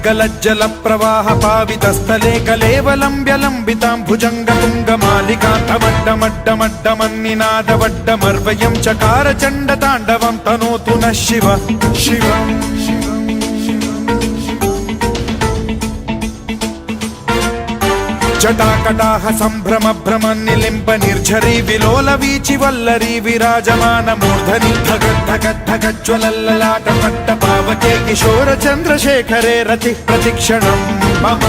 गलज्जल प्रवाह पावितस्थले कलेवलम्ब्य लम्बितां भुजङ्गतुङ्गमालिकान्तमड्डमड्डमड्डमन्निनादवड्डमर्वयं चकार चण्डताण्डवं तनोतु नः शिव शिवम् जटाकटाह सम्भ्रम भ्रम निलिम्ब निर्झरी विलोल वीचि वल्लरी विराजमान मूर्धनि धगद्धगद्धगज्ज्वलल्ललाट पट्ट पावके किशोर चन्द्रशेखरे रति प्रतिक्षणं मम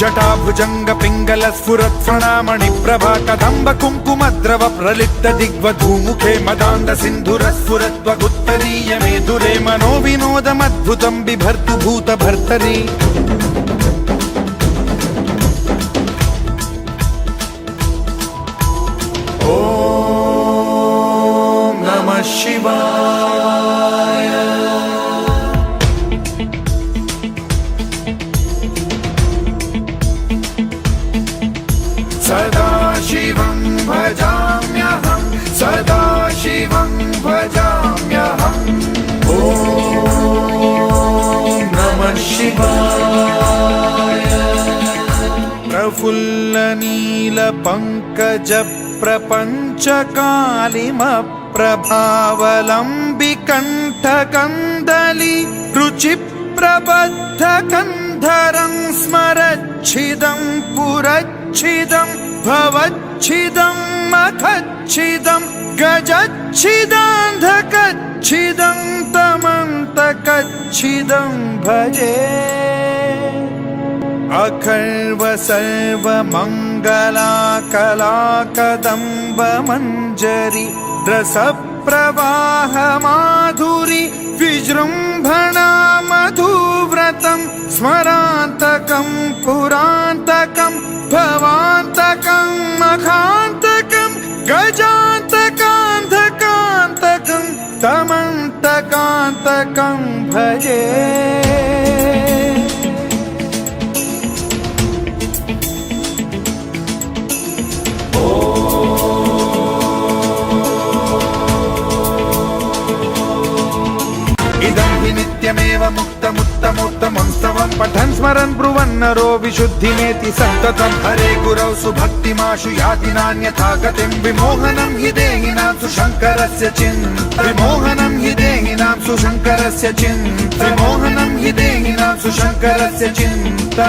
जटाभुजंग पिंगल स्फुरत् प्रणामणि प्रभा कदम्ब कुङ्कुमद्रव प्रलिप्त दिग्वधूमुखे मदान्ध सिन्धुर स्फुरत्वगुत्तरीय मेधुरे मनो विनोदमद्भुतं बिभर्तु भूत भर्तरि ॐ नमः शिवाय सदा शिवं भजाम्यहं सदा शिवं भजाम्यहम् ॐ नमः शिवाय प्रफुल्लनीलपङ्कज प्रपञ्चकालिमप्रभावलम्बिकण्ठकन्दली रुचिप्रबद्धकन्धरं स्मरच्छिदं पुरच्छिदं भवच्छिदं मखच्छिदं गजच्छिदान्धकच्छिदं तमन्तकच्छिदं भजे अखर्व सर्वमङ्गलाकलाकदम्ब मञ्जरी रसप्रवाह माधुरी विजृम्भणा मधुव्रतं स्मरान्तकं पुरान्तकं भवान्तकं मखान्तकं गजान्तकान्धकान्तकं तमन्तकान्तकं भजे नित्यमेव मुक्तमुत्तमोत्तमं स्तवं पठन् स्मरन् ब्रुवन्नरो विशुद्धिमेति सन्ततं हरे गुरौ सुभक्तिमाशु याति नान्यथा गतिं विमोहनं हि देहिनां सुशङ्करस्य चिन्ता विमोहनं हि देहिनां सुशङ्करस्य चिन्ता विमोहनं हि देहिनां सुशङ्करस्य चिन्ता